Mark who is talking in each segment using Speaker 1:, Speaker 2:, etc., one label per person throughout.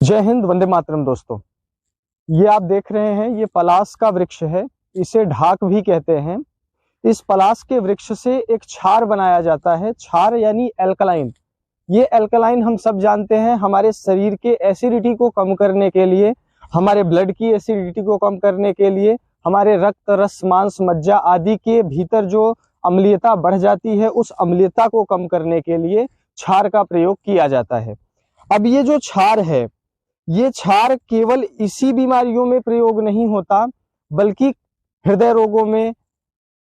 Speaker 1: जय हिंद, वंदे मातरम। दोस्तों, ये आप देख रहे हैं, ये पलास का वृक्ष है। इसे ढाक भी कहते हैं। इस पलास के वृक्ष से एक क्षार बनाया जाता है। क्षार यानी एल्कलाइन। ये एल्कलाइन हम सब जानते हैं, हमारे शरीर के एसिडिटी को कम करने के लिए, हमारे ब्लड की एसिडिटी को कम करने के लिए, हमारे रक्त, रस, मांस, मज्जा आदि के भीतर जो अम्लीयता बढ़ जाती है, उस अम्लीयता को कम करने के लिए क्षार का प्रयोग किया जाता है। अब ये जो क्षार है, ये क्षार केवल इसी बीमारियों में प्रयोग नहीं होता, बल्कि हृदय रोगों में,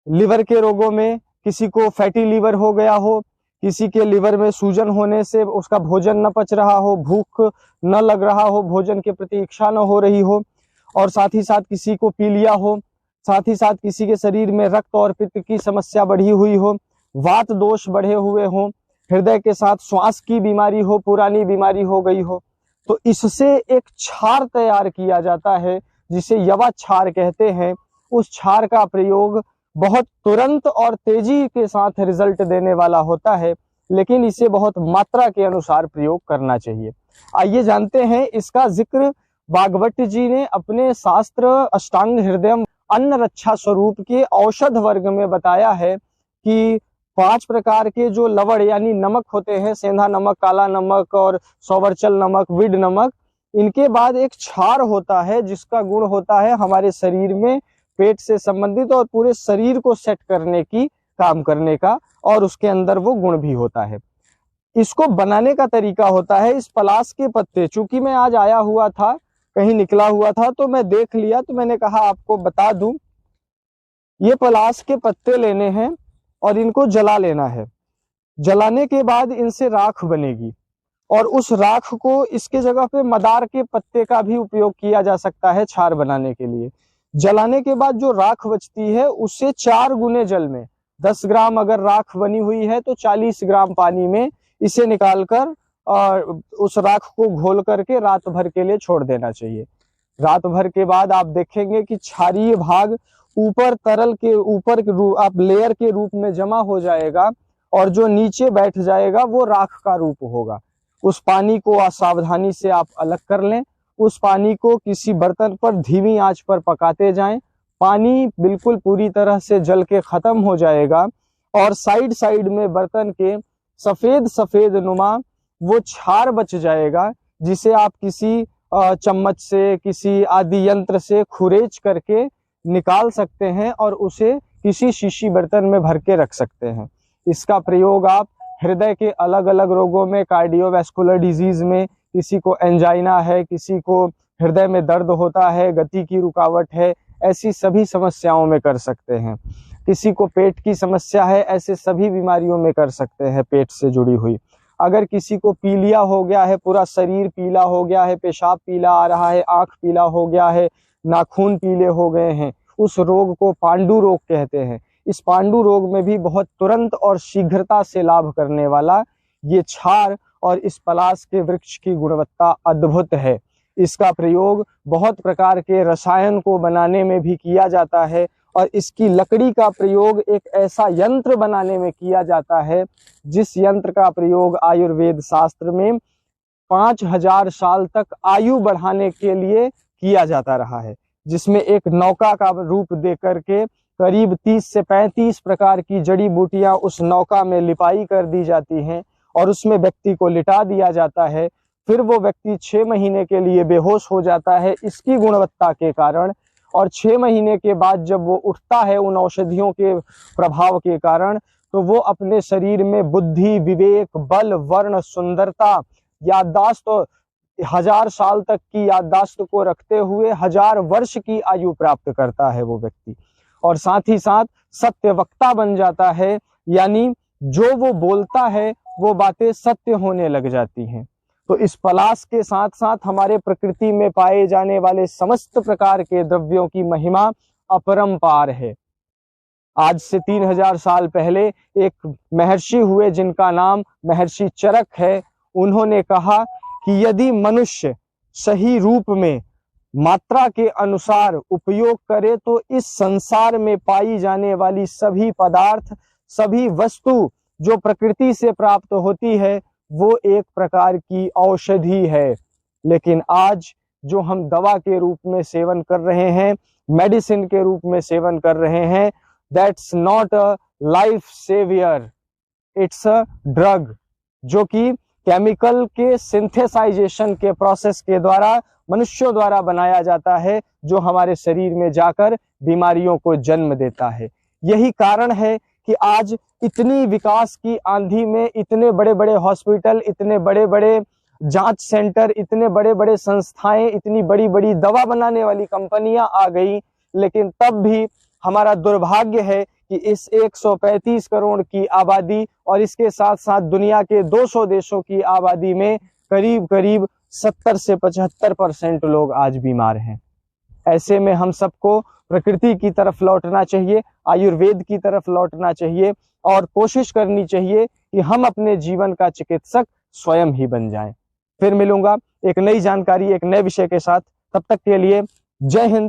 Speaker 1: लिवर के रोगों में, किसी को फैटी लीवर हो गया हो, किसी के लिवर में सूजन होने से उसका भोजन न पच रहा हो, भूख न लग रहा हो, भोजन के प्रति इच्छा न हो रही हो, और साथ ही साथ किसी को पीलिया हो, साथ ही साथ किसी के शरीर में रक्त और पित्त की समस्या बढ़ी हुई हो, वात दोष बढ़े हुए हो, हृदय के साथ श्वास की बीमारी हो, पुरानी बीमारी हो गई हो, तो इससे एक क्षार तैयार किया जाता है जिसे यवा क्षार कहते हैं। उस क्षार का प्रयोग बहुत तुरंत और तेजी के साथ रिजल्ट देने वाला होता है, लेकिन इसे बहुत मात्रा के अनुसार प्रयोग करना चाहिए। आइए जानते हैं इसका जिक्र भागवत जी ने अपने शास्त्र अष्टांग हृदयम अन्न रक्षा स्वरूप के औषध वर्ग में बताया है कि 5 प्रकार के जो लवण यानी नमक होते हैं, सेंधा नमक, काला नमक और सौवरचल नमक, विड नमक, इनके बाद एक क्षार होता है जिसका गुण होता है हमारे शरीर में पेट से संबंधित और पूरे शरीर को सेट करने की काम करने का, और उसके अंदर वो गुण भी होता है। इसको बनाने का तरीका होता है, इस पलास के पत्ते, चूंकि मैं आज आया हुआ था, कहीं निकला हुआ था, तो मैं देख लिया, तो मैंने कहा आपको बता दूं। ये पलास के पत्ते लेने हैं और इनको जला लेना है। जलाने के बाद इनसे राख बनेगी, और उस राख को इसके जगह पे मदार के पत्ते का भी उपयोग किया जा सकता है क्षार बनाने के लिए। जलाने के बाद जो राख बचती है उससे 4 गुने जल में, 10 ग्राम अगर राख बनी हुई है तो 40 ग्राम पानी में इसे निकालकर उस राख को घोल करके रात भर के लिए छोड़ देना चाहिए। रात भर के बाद आप देखेंगे कि क्षारीय भाग ऊपर तरल के ऊपर आप लेयर के रूप में जमा हो जाएगा, और जो नीचे बैठ जाएगा वो राख का रूप होगा। उस पानी को सावधानी से आप अलग कर लें। उस पानी को किसी बर्तन पर धीमी आंच पर पकाते जाएं। पानी बिल्कुल पूरी तरह से जल के खत्म हो जाएगा, और साइड साइड में बर्तन के सफेद सफेद नुमा वो क्षार बच जाएगा, जिसे आप किसी चम्मच से, किसी आदि यंत्र से खुरेच करके निकाल सकते हैं और उसे किसी शीशी बर्तन में भर के रख सकते हैं। इसका प्रयोग आप हृदय के अलग अलग रोगों में, कार्डियोवैस्कुलर डिजीज में, किसी को एंजाइना है, किसी को हृदय में दर्द होता है, गति की रुकावट है, ऐसी सभी समस्याओं में कर सकते हैं। किसी को पेट की समस्या है, ऐसे सभी बीमारियों में कर सकते हैं पेट से जुड़ी हुई। अगर किसी को पीलिया हो गया है, पूरा शरीर पीला हो गया है, पेशाब पीला आ रहा है, आंख पीला हो गया है, नाखून पीले हो गए हैं, उस रोग को पांडु रोग कहते हैं। इस पांडु रोग में भी बहुत तुरंत और शीघ्रता से लाभ करने वाला ये क्षार और इस पलास के वृक्ष की गुणवत्ता अद्भुत है। इसका प्रयोग बहुत प्रकार के रसायन को बनाने में भी किया जाता है, और इसकी लकड़ी का प्रयोग एक ऐसा यंत्र बनाने में किया जाता है जिस यंत्र का प्रयोग आयुर्वेद शास्त्र में 5000 साल तक आयु बढ़ाने के लिए किया जाता रहा है, जिसमें एक नौका का रूप दे करके करीब 30 से 35 प्रकार की जड़ी बूटियां उस नौका में लिपाई कर दी जाती हैं, और उसमें व्यक्ति को लिटा दिया जाता है। फिर वो व्यक्ति 6 महीने के लिए बेहोश हो जाता है इसकी गुणवत्ता के कारण, और 6 महीने के बाद जब वो उठता है उन औषधियों के प्रभाव के कारण, तो वो अपने शरीर में बुद्धि, विवेक, बल, वर्ण, सुंदरता, याददाश्त, 1000 साल तक की याददाश्त को रखते हुए 1000 वर्ष की आयु प्राप्त करता है वो व्यक्ति, और साथ ही साथ सत्यवक्ता बन जाता है, यानी जो वो बोलता है वो बातें सत्य होने लग जाती हैं। तो इस पलास के साथ साथ हमारे प्रकृति में पाए जाने वाले समस्त प्रकार के द्रव्यों की महिमा अपरंपार है। आज से 3000 साल पहले एक महर्षि हुए जिनका नाम महर्षि चरक है। उन्होंने कहा कि यदि मनुष्य सही रूप में मात्रा के अनुसार उपयोग करे तो इस संसार में पाई जाने वाली सभी पदार्थ, सभी वस्तु जो प्रकृति से प्राप्त होती है, वो एक प्रकार की औषधि है। लेकिन आज जो हम दवा के रूप में सेवन कर रहे हैं, मेडिसिन के रूप में सेवन कर रहे हैं, that's not a life saviour, it's a drug, जो कि केमिकल के सिंथेसाइजेशन के प्रोसेस के द्वारा मनुष्यों द्वारा बनाया जाता है, जो हमारे शरीर में जाकर बीमारियों को जन्म देता है। यही कारण है कि आज इतनी विकास की आंधी में इतने बड़े बड़े हॉस्पिटल, इतने बड़े बड़े जांच सेंटर, इतने बड़े बड़े संस्थाएं, इतनी बड़ी बड़ी दवा बनाने वाली कंपनियां आ गई, लेकिन तब भी हमारा दुर्भाग्य है कि इस 135 करोड़ की आबादी और इसके साथ साथ दुनिया के 200 देशों की आबादी में करीब करीब 70 से 75% लोग आज बीमार हैं। ऐसे में हम सबको प्रकृति की तरफ लौटना चाहिए, आयुर्वेद की तरफ लौटना चाहिए और कोशिश करनी चाहिए कि हम अपने जीवन का चिकित्सक स्वयं ही बन जाएं। फिर मिलूंगा एक नई जानकारी, एक नए विषय के साथ। तब तक के लिए जय हिंद।